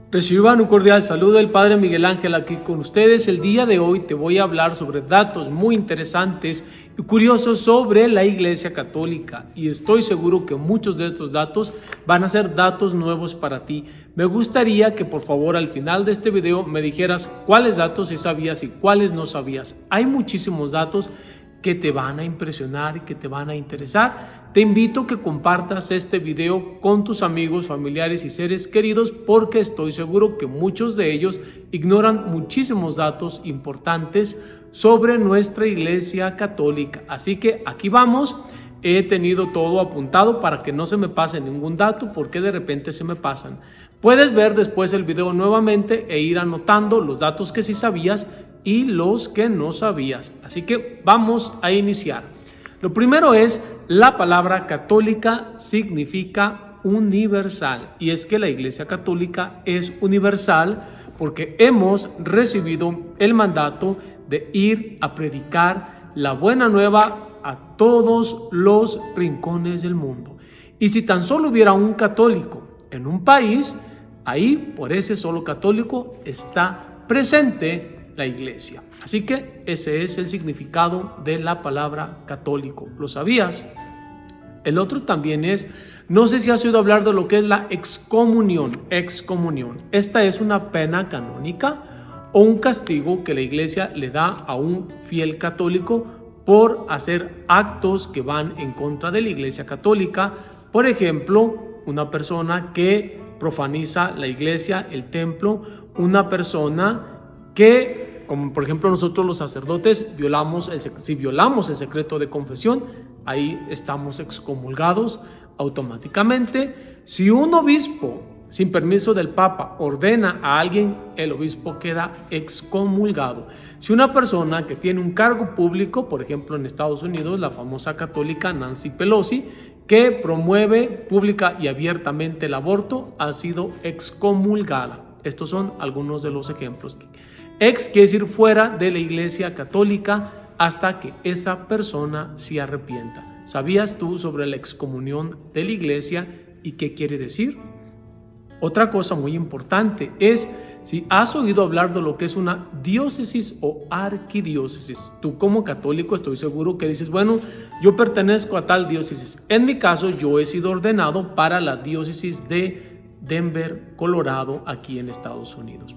Reciban un cordial saludo del Padre Miguel Ángel aquí con ustedes. El día de hoy te voy a hablar sobre datos muy interesantes y curiosos sobre la Iglesia Católica, y estoy seguro que muchos de estos datos van a ser datos nuevos para ti. Me gustaría que por favor al final de este video me dijeras cuáles datos sí sabías y cuáles no sabías. Hay muchísimos datos que te van a impresionar y que te van a interesar. Te invito a que compartas este video con tus amigos, familiares y seres queridos, porque estoy seguro que muchos de ellos ignoran muchísimos datos importantes sobre nuestra Iglesia Católica. Así que aquí vamos. He tenido todo apuntado para que no se me pase ningún dato, porque de repente se me pasan. Puedes ver después el video nuevamente e ir anotando los datos que sí sabías y los que no sabías. Así que vamos a iniciar. Lo primero es, la palabra católica significa universal, y es que la Iglesia Católica es universal porque hemos recibido el mandato de ir a predicar la buena nueva a todos los rincones del mundo. Y si tan solo hubiera un católico en un país, ahí por ese solo católico está presente la Iglesia. Así que ese es el significado de la palabra católico. ¿Lo sabías? El otro también es, no sé si has oído hablar de lo que es la excomunión. Excomunión. Esta es una pena canónica o un castigo que la Iglesia le da a un fiel católico por hacer actos que van en contra de la Iglesia Católica. Por ejemplo, una persona que profaniza la iglesia, el templo, una persona que, como por ejemplo nosotros los sacerdotes, si violamos el secreto de confesión, ahí estamos excomulgados automáticamente. Si un obispo, sin permiso del Papa, ordena a alguien, el obispo queda excomulgado. Si una persona que tiene un cargo público, por ejemplo en Estados Unidos, la famosa católica Nancy Pelosi, que promueve pública y abiertamente el aborto, ha sido excomulgada. Estos son algunos de los ejemplos. Ex quiere decir fuera de la Iglesia Católica hasta que esa persona se arrepienta. ¿Sabías tú sobre la excomunión de la Iglesia y qué quiere decir? Otra cosa muy importante es si has oído hablar de lo que es una diócesis o arquidiócesis. Tú como católico estoy seguro que dices, bueno, yo pertenezco a tal diócesis. En mi caso, yo he sido ordenado para la diócesis de Denver, Colorado, aquí en Estados Unidos.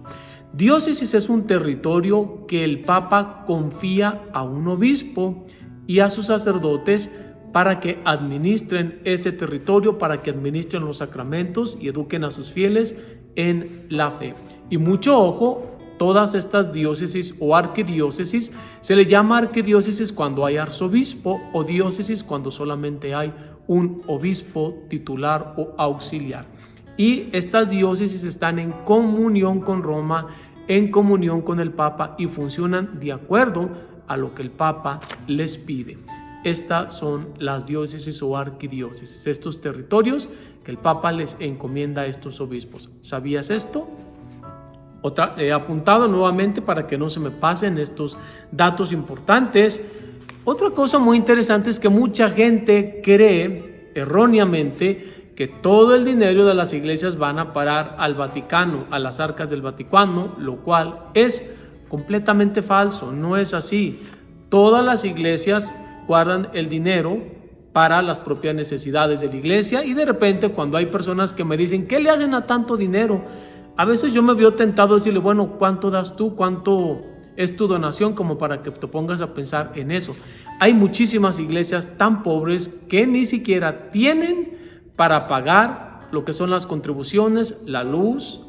Diócesis es un territorio que el Papa confía a un obispo y a sus sacerdotes para que administren ese territorio, para que administren los sacramentos y eduquen a sus fieles en la fe. Y mucho ojo, todas estas diócesis o arquidiócesis, se le llama arquidiócesis cuando hay arzobispo, o diócesis cuando solamente hay un obispo titular o auxiliar. Y estas diócesis están en comunión con Roma, en comunión con el Papa, y funcionan de acuerdo a lo que el Papa les pide. Estas son las diócesis o arquidiócesis, estos territorios que el Papa les encomienda a estos obispos. ¿Sabías esto? He apuntado nuevamente para que no se me pasen estos datos importantes. Otra cosa muy interesante es que mucha gente cree erróneamente que todo el dinero de las iglesias van a parar al Vaticano, a las arcas del Vaticano, lo cual es completamente falso. No es así. Todas las iglesias guardan el dinero para las propias necesidades de la iglesia, y de repente cuando hay personas que me dicen, ¿qué le hacen a tanto dinero? A veces yo me veo tentado a decirle, bueno, ¿cuánto das tú? ¿Cuánto es tu donación? Como para que te pongas a pensar en eso. Hay muchísimas iglesias tan pobres que ni siquiera tienen para pagar lo que son las contribuciones, la luz,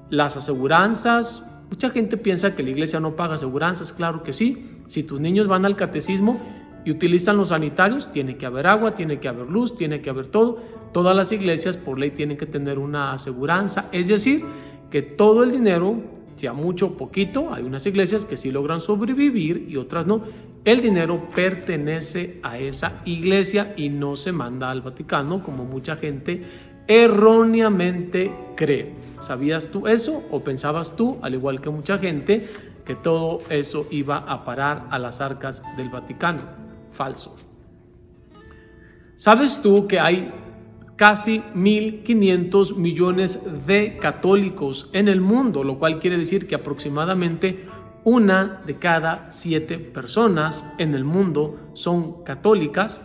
las aseguranzas. Mucha gente piensa que la iglesia no paga aseguranzas. Claro que sí. Si tus niños van al catecismo y utilizan los sanitarios, tiene que haber agua, tiene que haber luz, tiene que haber todo. Todas las iglesias por ley tienen que tener una aseguranza. Es decir, que todo el dinero, sea mucho o poquito, hay unas iglesias que sí logran sobrevivir y otras no. El dinero pertenece a esa iglesia y no se manda al Vaticano, como mucha gente erróneamente cree. ¿Sabías tú eso o pensabas tú, al igual que mucha gente, que todo eso iba a parar a las arcas del Vaticano? Falso. ¿Sabes tú que hay casi 1.500 millones de católicos en el mundo, lo cual quiere decir que aproximadamente 1 de cada 7 personas en el mundo son católicas.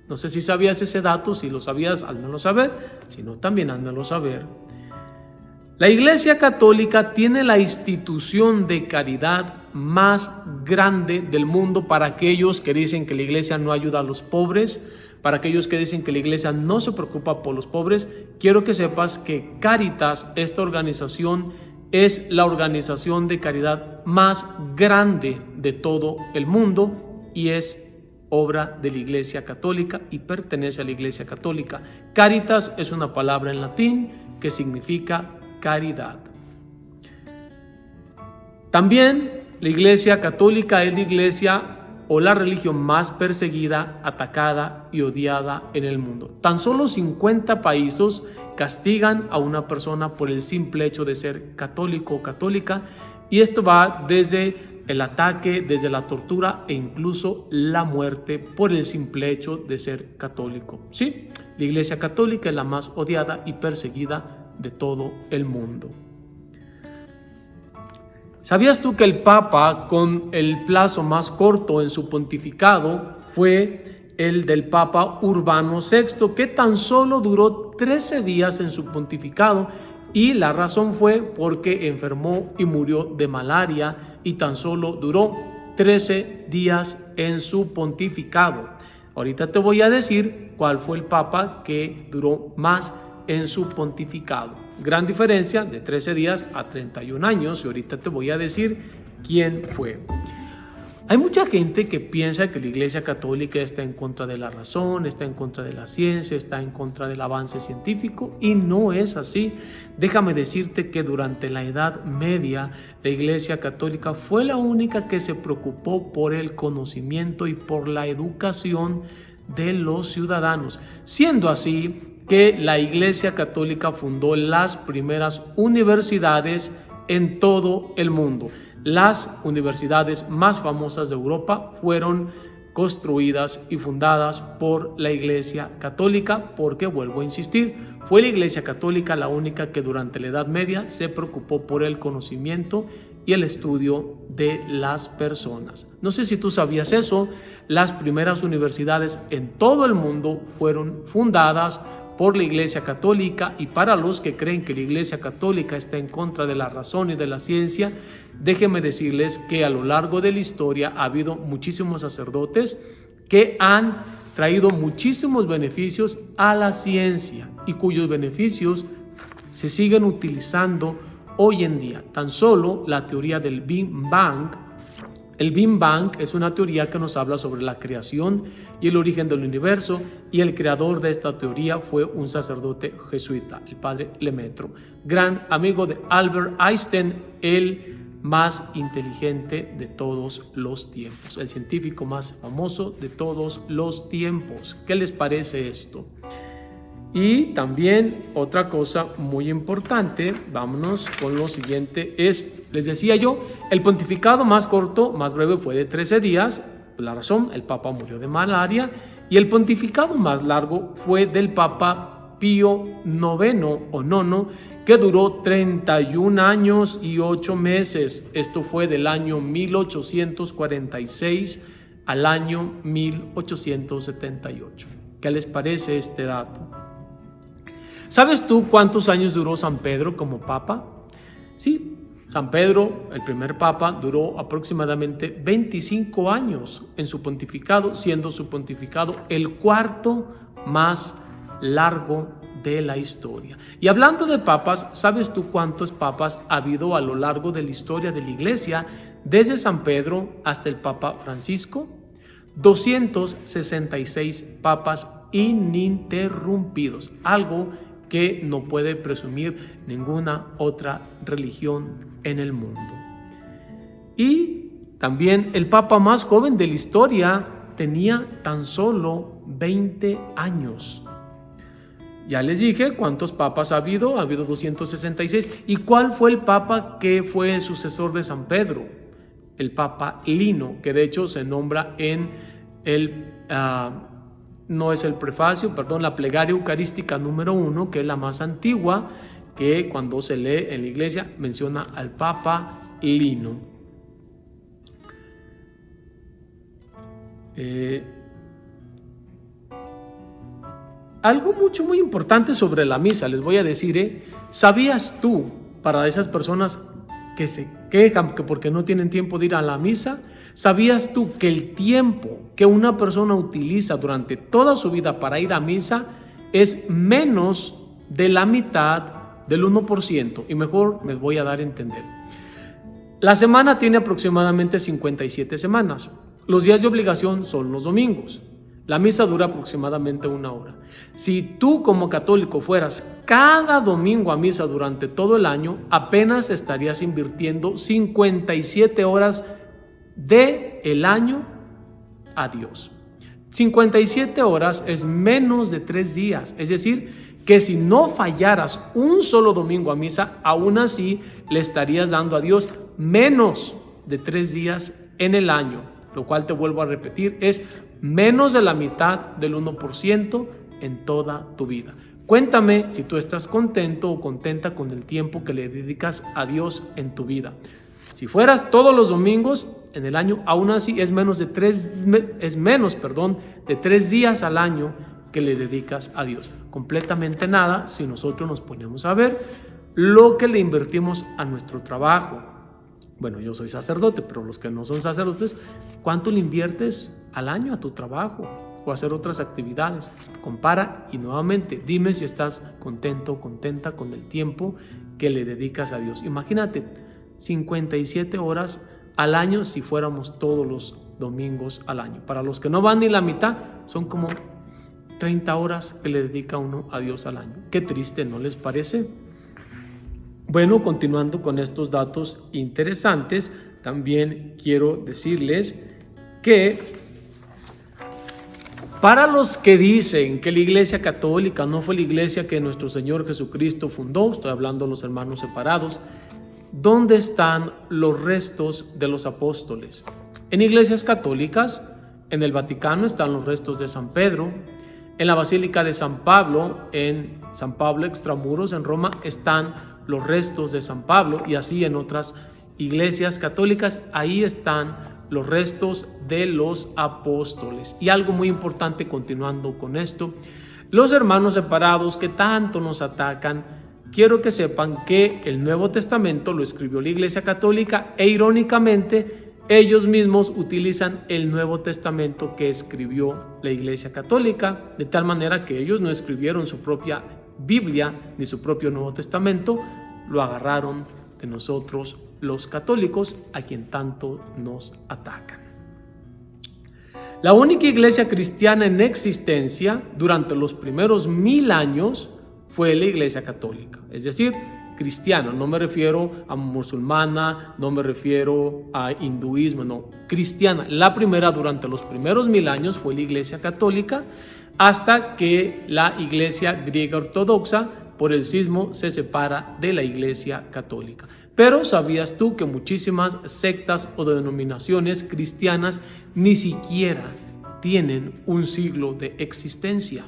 No sé si sabías ese dato, si lo sabías, házmelo saber, si no, también házmelo saber. La Iglesia Católica tiene la institución de caridad más grande del mundo para aquellos que dicen que la Iglesia no ayuda a los pobres, para aquellos que dicen que la Iglesia no se preocupa por los pobres. Quiero que sepas que Cáritas, esta organización, es la organización de caridad más grande de todo el mundo y es obra de la Iglesia Católica y pertenece a la Iglesia Católica. Caritas es una palabra en latín que significa caridad. También la Iglesia Católica es la iglesia o la religión más perseguida, atacada y odiada en el mundo. Tan solo 50 países castigan a una persona por el simple hecho de ser católico o católica, y esto va desde el ataque, desde la tortura e incluso la muerte por el simple hecho de ser católico. Sí, la Iglesia Católica es la más odiada y perseguida de todo el mundo. ¿Sabías tú que el Papa con el plazo más corto en su pontificado fue el del Papa Urbano VI, que tan solo duró 13 días en su pontificado? Y la razón fue porque enfermó y murió de malaria y tan solo duró 13 días en su pontificado. Ahorita te voy a decir cuál fue el Papa que duró más en su pontificado. Gran diferencia de 13 días a 31 años y ahorita te voy a decir quién fue. Hay mucha gente que piensa que la Iglesia Católica está en contra de la razón, está en contra de la ciencia, está en contra del avance científico, y no es así. Déjame decirte que durante la Edad Media la Iglesia Católica fue la única que se preocupó por el conocimiento y por la educación de los ciudadanos, siendo así que la Iglesia Católica fundó las primeras universidades en todo el mundo. Las universidades más famosas de Europa fueron construidas y fundadas por la Iglesia Católica, porque, vuelvo a insistir, fue la Iglesia Católica la única que durante la Edad Media se preocupó por el conocimiento y el estudio de las personas. No sé si tú sabías eso, las primeras universidades en todo el mundo fueron fundadas por la Iglesia Católica, y para los que creen que la Iglesia Católica está en contra de la razón y de la ciencia, déjenme decirles que a lo largo de la historia ha habido muchísimos sacerdotes que han traído muchísimos beneficios a la ciencia y cuyos beneficios se siguen utilizando hoy en día. Tan solo la teoría del Big Bang. El Big Bang es una teoría que nos habla sobre la creación y el origen del universo, y el creador de esta teoría fue un sacerdote jesuita, el padre Lemaitre, gran amigo de Albert Einstein, el más inteligente de todos los tiempos, el científico más famoso de todos los tiempos. ¿Qué les parece esto? Y también otra cosa muy importante, vámonos con lo siguiente, les decía yo, el pontificado más corto, más breve fue de 13 días, por la razón, el Papa murió de malaria, y el pontificado más largo fue del Papa Pío IX o nono, que duró 31 años y 8 meses, esto fue del año 1846 al año 1878. ¿Qué les parece este dato? ¿Sabes tú cuántos años duró San Pedro como papa? Sí, San Pedro, el primer papa, duró aproximadamente 25 años en su pontificado, siendo su pontificado el cuarto más largo de la historia. Y hablando de papas, ¿sabes tú cuántos papas ha habido a lo largo de la historia de la Iglesia, desde San Pedro hasta el Papa Francisco? 266 papas ininterrumpidos, algo que no puede presumir ninguna otra religión en el mundo. Y también el papa más joven de la historia tenía tan solo 20 años. Ya les dije cuántos papas ha habido 266. ¿Y cuál fue el papa que fue el sucesor de San Pedro? El Papa Lino, que de hecho se nombra en el no es el prefacio, perdón, la plegaria eucarística número 1, que es la más antigua, que cuando se lee en la iglesia menciona al Papa Lino. Algo muy importante sobre la misa, les voy a decir, ¿sabías tú, para esas personas que se quejan que porque no tienen tiempo de ir a la misa, ¿sabías tú que el tiempo que una persona utiliza durante toda su vida para ir a misa es menos de la mitad del 1%? Y mejor me voy a dar a entender. La semana tiene aproximadamente 57 semanas. Los días de obligación son los domingos. La misa dura aproximadamente 1 hora. Si tú como católico fueras cada domingo a misa durante todo el año, apenas estarías invirtiendo 57 horas del año a Dios. 57 horas es menos de 3 días. Es decir, que si no fallaras un solo domingo a misa, aún así le estarías dando a Dios menos de 3 días en el año. Lo cual, te vuelvo a repetir, es menos de la mitad del 1% en toda tu vida. Cuéntame si tú estás contento o contenta con el tiempo que le dedicas a Dios en tu vida. Si fueras todos los domingos en el año, aún así es menos de 3 días al año que le dedicas a Dios. Completamente nada si nosotros nos ponemos a ver lo que le invertimos a nuestro trabajo. Bueno, yo soy sacerdote, pero los que no son sacerdotes, ¿cuánto le inviertes al año a tu trabajo o a hacer otras actividades? Compara y nuevamente dime si estás contento o contenta con el tiempo que le dedicas a Dios. Imagínate, 57 horas al año si fuéramos todos los domingos al año. Para los que no van ni la mitad, son como 30 horas que le dedica uno a Dios al año. Qué triste, ¿no les parece? Bueno, continuando con estos datos interesantes, también quiero decirles que para los que dicen que la Iglesia Católica no fue la iglesia que nuestro Señor Jesucristo fundó, estoy hablando de los hermanos separados, ¿dónde están los restos de los apóstoles? En iglesias católicas, en el Vaticano están los restos de San Pedro, en la Basílica de San Pablo, en San Pablo Extramuros, en Roma, están los restos de San Pablo, y así en otras iglesias católicas, ahí están los restos de los apóstoles. Y algo muy importante, continuando con esto, los hermanos separados que tanto nos atacan, quiero que sepan que el Nuevo Testamento lo escribió la Iglesia Católica e irónicamente ellos mismos utilizan el Nuevo Testamento que escribió la Iglesia Católica, de tal manera que ellos no escribieron su propia Biblia ni su propio Nuevo Testamento, lo agarraron de nosotros los católicos, a quien tanto nos atacan. La única iglesia cristiana en existencia durante los primeros 1000 años fue la Iglesia Católica, es decir, cristiana. No me refiero a musulmana, no me refiero a hinduismo, no, cristiana. La primera durante los primeros 1000 años fue la Iglesia Católica, hasta que la Iglesia griega ortodoxa por el cisma se separa de la Iglesia Católica. Pero ¿sabías tú que muchísimas sectas o denominaciones cristianas ni siquiera tienen un siglo de existencia?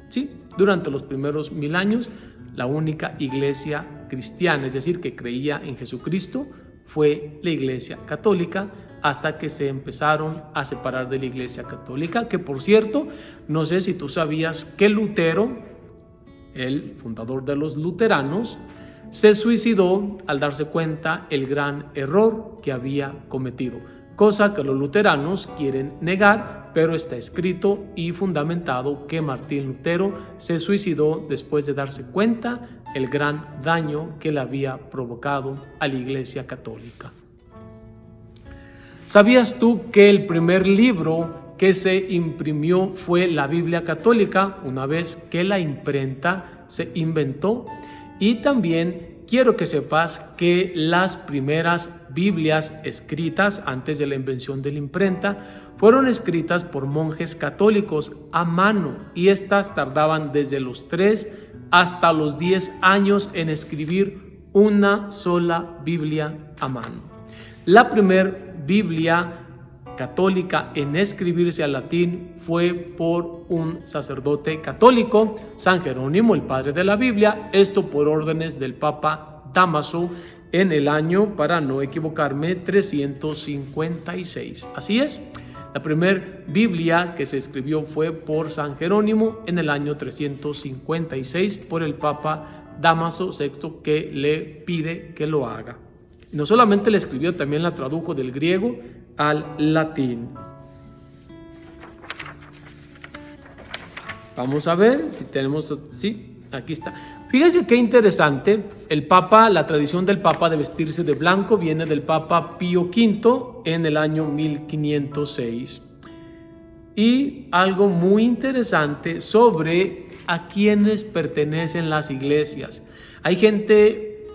Sí, durante los primeros 1000 años, la única iglesia cristiana, es decir, que creía en Jesucristo, fue la Iglesia Católica, hasta que se empezaron a separar de la Iglesia Católica, que por cierto, no sé si tú sabías que Lutero, el fundador de los luteranos, se suicidó al darse cuenta el gran error que había cometido, cosa que los luteranos quieren negar, pero está escrito y fundamentado que Martín Lutero se suicidó después de darse cuenta el gran daño que le había provocado a la Iglesia Católica. ¿Sabías tú que el primer libro que se imprimió fue la Biblia Católica, una vez que la imprenta se inventó? Y también quiero que sepas que las primeras Biblias escritas antes de la invención de la imprenta fueron escritas por monjes católicos a mano, y estas tardaban desde los 3 hasta los 10 años en escribir una sola Biblia a mano. La primera Biblia católica en escribirse al latín fue por un sacerdote católico, San Jerónimo, el padre de la Biblia, esto por órdenes del Papa Dámaso en el año, para no equivocarme, 356. Así es, la primera Biblia que se escribió fue por San Jerónimo en el año 356 por el Papa Dámaso VI, que le pide que lo haga. No solamente la escribió, también la tradujo del griego al latín. Vamos a ver si tenemos, sí, aquí está. Fíjense qué interesante, el Papa, la tradición del Papa de vestirse de blanco viene del Papa Pío V en el año 1506. Y algo muy interesante sobre a quiénes pertenecen las iglesias. Hay gente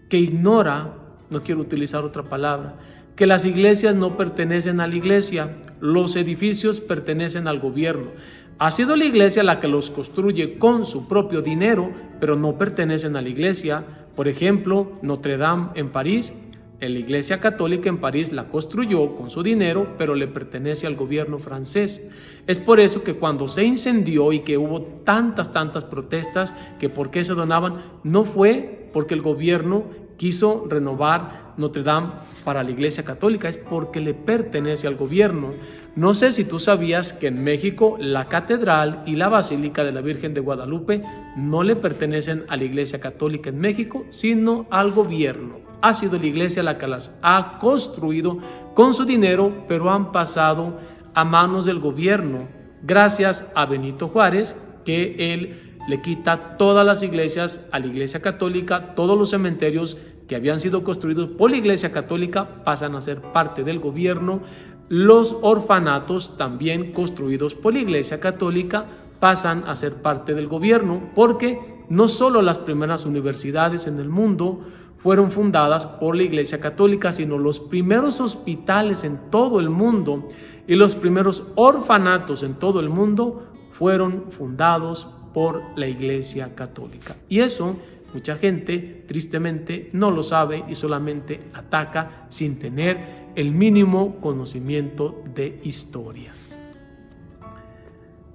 que ignora, no quiero utilizar otra palabra, que las iglesias no pertenecen a la iglesia, los edificios pertenecen al gobierno. Ha sido la iglesia la que los construye con su propio dinero, pero no pertenecen a la iglesia. Por ejemplo, Notre Dame en París, la iglesia católica en París la construyó con su dinero, pero le pertenece al gobierno francés. Es por eso que cuando se incendió y que hubo tantas protestas, que por qué se donaban, no fue porque el gobierno quiso renovar Notre Dame para la iglesia católica, es porque le pertenece al gobierno. No sé si tú sabías que en México la catedral y la basílica de la Virgen de Guadalupe no le pertenecen a la iglesia católica en México, sino al gobierno. Ha sido la iglesia la que las ha construido con su dinero, pero han pasado a manos del gobierno, gracias a Benito Juárez, que él le quita todas las iglesias a la iglesia católica. Todos los cementerios que habían sido construidos por la iglesia católica pasan a ser parte del gobierno. Los orfanatos, también construidos por la iglesia católica, pasan a ser parte del gobierno, porque no solo las primeras universidades en el mundo fueron fundadas por la iglesia católica, sino los primeros hospitales en todo el mundo y los primeros orfanatos en todo el mundo fueron fundados por la iglesia católica. Y eso mucha gente tristemente no lo sabe y solamente ataca sin tener el mínimo conocimiento de historia.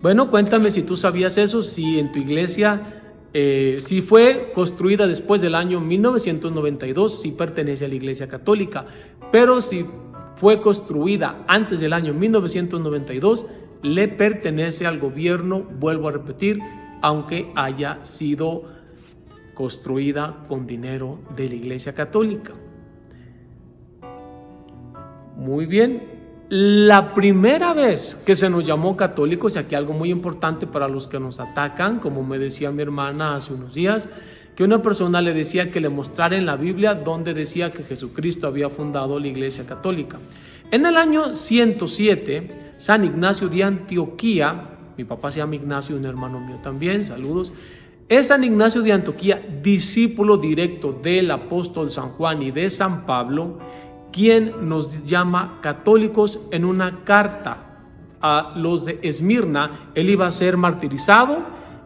Bueno, cuéntame si tú sabías eso, si en tu iglesia, si fue construida después del año 1992, si pertenece a la iglesia católica, pero si fue construida antes del año 1992, le pertenece al gobierno, vuelvo a repetir, aunque haya sido construida con dinero de la iglesia católica. Muy bien, la primera vez que se nos llamó católicos, y aquí algo muy importante para los que nos atacan, como me decía mi hermana hace unos días, que una persona le decía que le mostrara en la Biblia donde decía que Jesucristo había fundado la iglesia católica. En el año 107, San Ignacio de Antioquía, mi papá se llama Ignacio, un hermano mío también, saludos, es San Ignacio de Antioquía, discípulo directo del apóstol San Juan y de San Pablo, quien nos llama católicos en una carta a los de Esmirna. Él iba a ser martirizado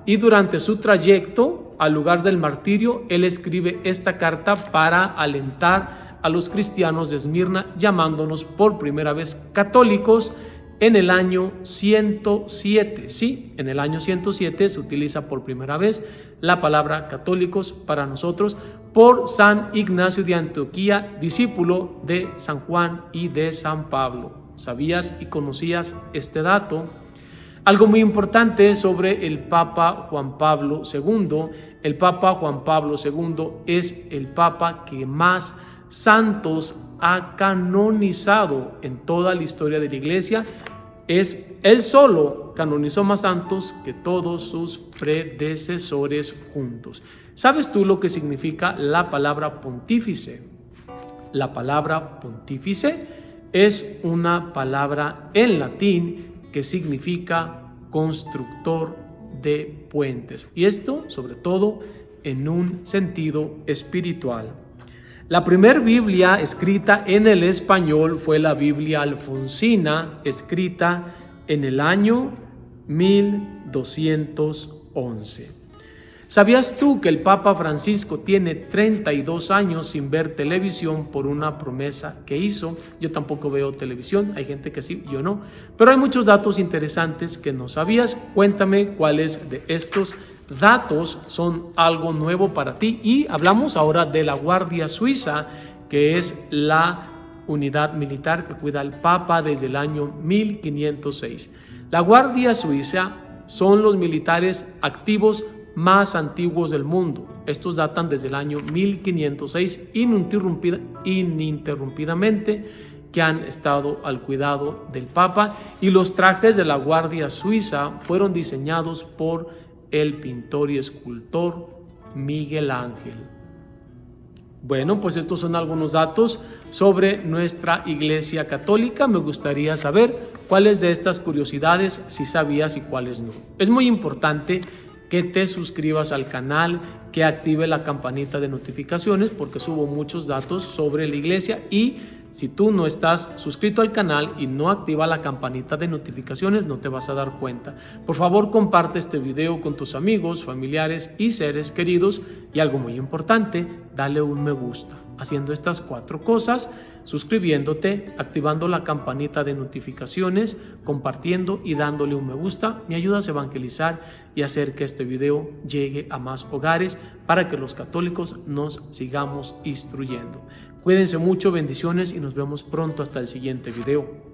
y durante su trayecto al lugar del martirio, él escribe esta carta para alentar a los cristianos de Esmirna, llamándonos por primera vez católicos en el año 107. Sí, en el año 107 se utiliza por primera vez la palabra católicos para nosotros por San Ignacio de Antioquía, discípulo de San Juan y de San Pablo. ¿Sabías y conocías este dato? Algo muy importante sobre el Papa Juan Pablo II. El Papa Juan Pablo II es el Papa que más santos ha canonizado en toda la historia de la Iglesia. Él solo canonizó más santos que todos sus predecesores juntos. ¿Sabes tú lo que significa la palabra pontífice? La palabra pontífice es una palabra en latín que significa constructor de puentes. Y esto, sobre todo, en un sentido espiritual. La primera Biblia escrita en el español fue la Biblia alfonsina, escrita en el año 1211. ¿Sabías tú que el Papa Francisco tiene 32 años sin ver televisión por una promesa que hizo? Yo tampoco veo televisión, hay gente que sí, yo no. Pero hay muchos datos interesantes que no sabías. Cuéntame cuáles de estos datos son algo nuevo para ti. Y hablamos ahora de la Guardia Suiza, que es la unidad militar que cuida al Papa desde el año 1506. La Guardia Suiza son los militares activos más antiguos del mundo. Estos datan desde el año 1506 ininterrumpidamente, que han estado al cuidado del Papa, y los trajes de la Guardia Suiza fueron diseñados por el pintor y escultor Miguel Ángel. Bueno, pues estos son algunos datos sobre nuestra Iglesia Católica. Me gustaría saber cuáles de estas curiosidades sí sabías y cuáles no. Es muy importante que te suscribas al canal, que active la campanita de notificaciones, porque subo muchos datos sobre la iglesia. Y si tú no estás suscrito al canal y no activa la campanita de notificaciones, no te vas a dar cuenta. Por favor, comparte este video con tus amigos, familiares y seres queridos. Y algo muy importante, dale un me gusta. Haciendo estas 4 cosas: suscribiéndote, activando la campanita de notificaciones, compartiendo y dándole un me gusta, me ayudas a evangelizar y hacer que este video llegue a más hogares para que los católicos nos sigamos instruyendo. Cuídense mucho, bendiciones, y nos vemos pronto hasta el siguiente video.